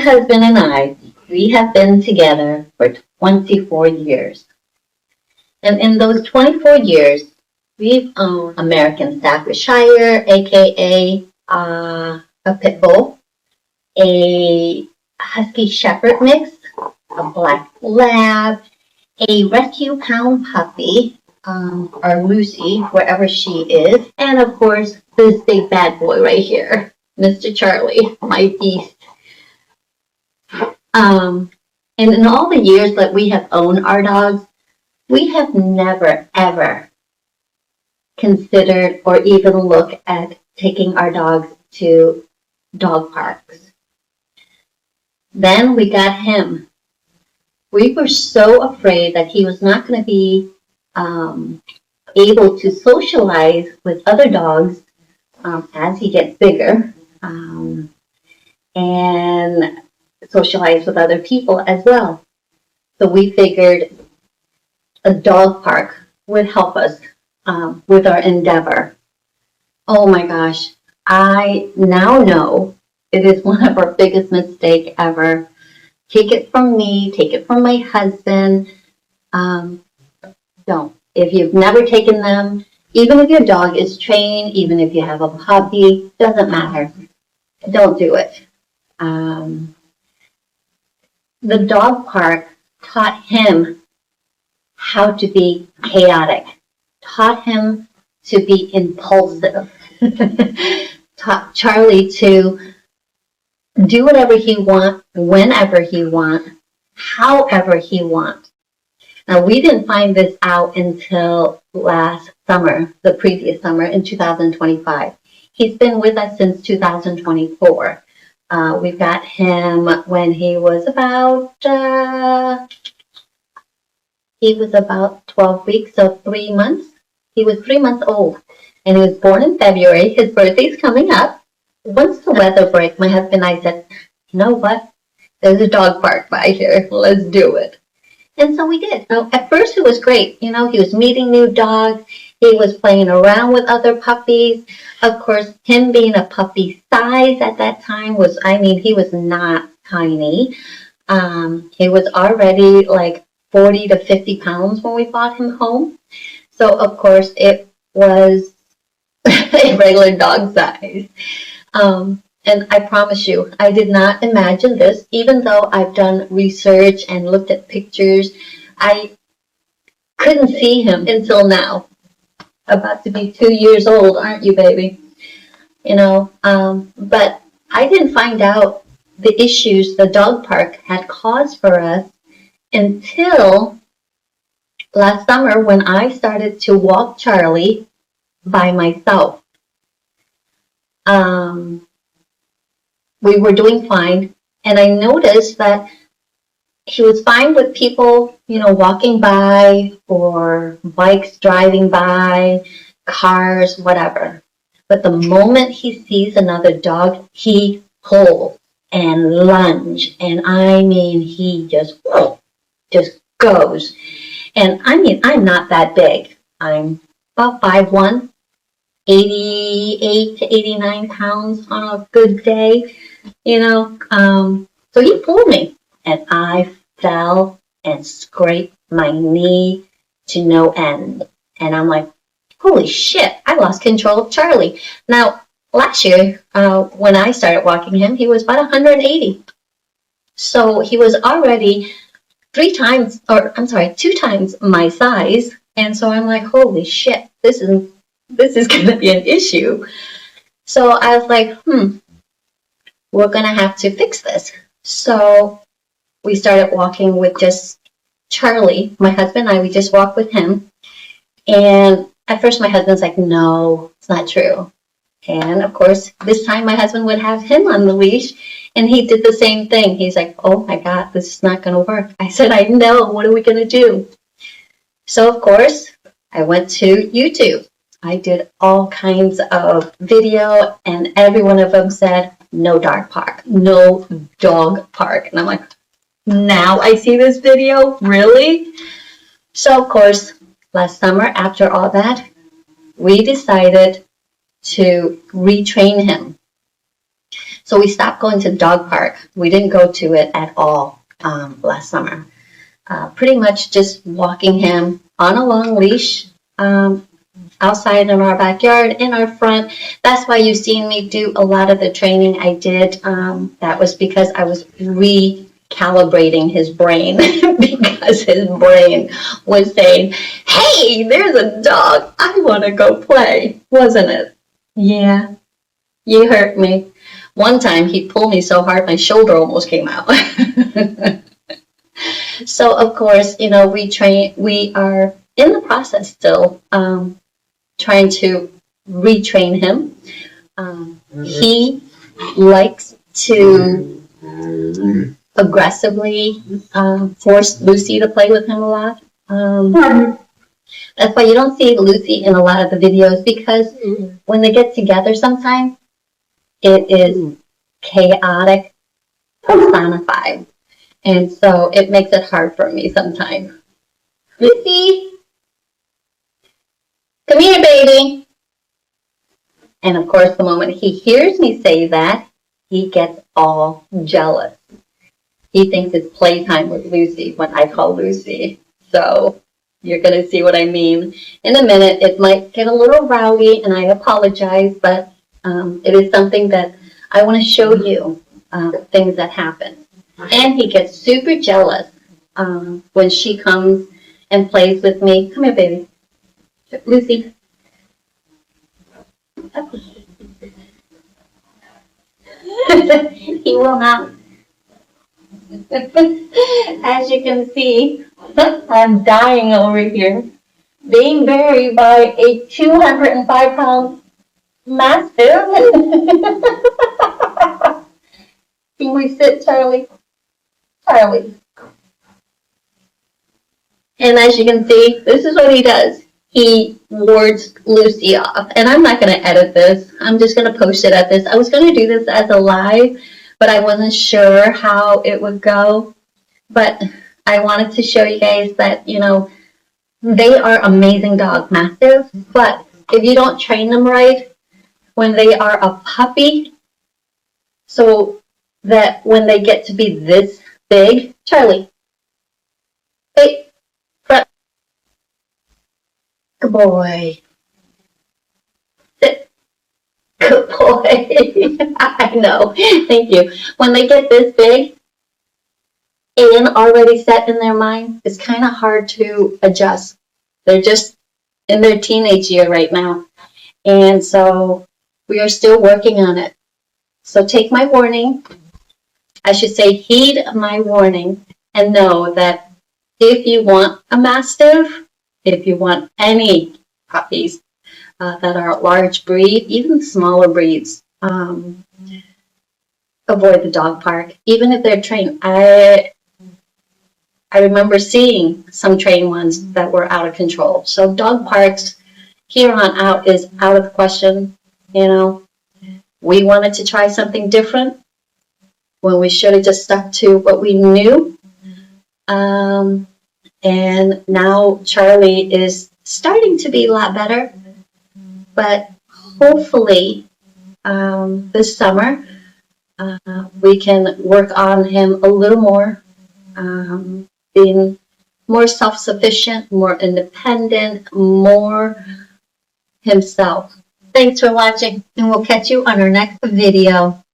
husband and I, we have been together for 24 years. And in those 24 years, we've owned American Staffordshire, aka a pit bull, a Husky Shepherd mix, a Black Lab, a rescue pound puppy, or Lucy, wherever she is, and of course, this big bad boy right here, Mr. Charlie, my beast. And in all the years that we have owned our dogs, we have never, ever considered or even looked at taking our dogs to dog parks. Then we got him. We were so afraid that he was not going to be able to socialize with other dogs as he gets bigger and socialize with other people as well. So we figured a dog park would help us with our endeavor. Oh my gosh, I now know it is one of our biggest mistakes ever. Take it from me, take it from my husband. Don't. If you've never taken them, even if your dog is trained, even if you have a puppy, doesn't matter. Don't do it. The dog park taught him how to be chaotic, taught him to be impulsive, taught Charlie to do whatever he wants, whenever he wants, however he wants. Now, we didn't find this out until last summer, the previous summer in 2025. He's been with us since 2024. We got him when he was about 12 weeks, so 3 months. He was 3 months old, and he was born in February. His birthday's coming up. Once the weather break, my husband and I said, you know what? There's a dog park by here. Let's do it. And so we did. Now, at first, it was great. He was meeting new dogs. He was playing around with other puppies. Of course, him being a puppy size at that time he was not tiny. He was already like 40 to 50 pounds when we brought him home. So, of course, it was a regular dog size. And I promise you, I did not imagine this. Even though I've done research and looked at pictures, I couldn't see him until now. About to be 2 years old, aren't you, baby? But I didn't find out the issues the dog park had caused for us until last summer when I started to walk Charlie by myself. We were doing fine, and I noticed that he was fine with people, walking by, or bikes driving by, cars, whatever. But the moment he sees another dog, he pulls and lunge, and he just goes. And I'm not that big. I'm about 5'1", 88 to 89 pounds on a good day, So he pulled me, and I fell and scraped my knee to no end. And I'm like, holy shit, I lost control of Charlie. Now, last year, when I started walking him, he was about 180. So he was already 2 times my size. And so I'm like, holy shit, this is going to be an issue. So I was like, we're going to have to fix this. So we started walking with just Charlie. My husband and I, we just walked with him. And at first my husband's like, no, it's not true. And of course, this time my husband would have him on the leash. And he did the same thing. He's like, oh my God, this is not going to work. I said, I know. What are we going to do? So of course, I went to YouTube. I did all kinds of video, and every one of them said, no dog park, no dog park. And I'm like, now I see this video? Really? So, of course, last summer, after all that, we decided to retrain him. So we stopped going to the dog park. We didn't go to it at all last summer. Pretty much just walking him on a long leash outside in our backyard, in our front. That's why you've seen me do a lot of the training I did. That was because I was recalibrating his brain because his brain was saying, hey, there's a dog. I want to go play, wasn't it? Yeah, you hurt me. One time he pulled me so hard my shoulder almost came out. So of course, we are in the process still trying to retrain him. He likes to aggressively force Lucy to play with him a lot. That's why you don't see Lucy in a lot of the videos, because when they get together sometimes, it is chaotic personified. And so it makes it hard for me sometimes. Lucy, come here, baby. And of course, the moment he hears me say that, he gets all jealous. He thinks it's playtime with Lucy when I call Lucy. So you're going to see what I mean in a minute. It might get a little rowdy, and I apologize, but it is something that I want to show you, things that happen. And he gets super jealous when she comes and plays with me. Come here, baby. Lucy. He will not. As you can see, I'm dying over here, being buried by a 205-pound Mastiff. Can we sit, Charlie? Charlie. And as you can see, this is what he does. He wards Lucy off. And I'm not going to edit this. I'm just going to post it at this. I was going to do this as a live, but I wasn't sure how it would go. But I wanted to show you guys that, they are amazing dogs, Mastiff. But if you don't train them right, when they are a puppy, so that when they get to be this big, Charlie, hey, front, good boy, sit, good boy. I know, thank you. When they get this big and already set in their mind, it's kind of hard to adjust. They're just in their teenage year right now, and so we are still working on it. So take my warning. I should say heed my warning, and know that if you want a Mastiff, if you want any puppies that are a large breed, even smaller breeds, avoid the dog park, even if they're trained. I remember seeing some trained ones that were out of control. So dog parks here on out is out of the question. We wanted to try something different when we should have just stuck to what we knew. And now Charlie is starting to be a lot better. But hopefully this summer we can work on him a little more, being more self-sufficient, more independent, more himself. Thanks for watching, and we'll catch you on our next video.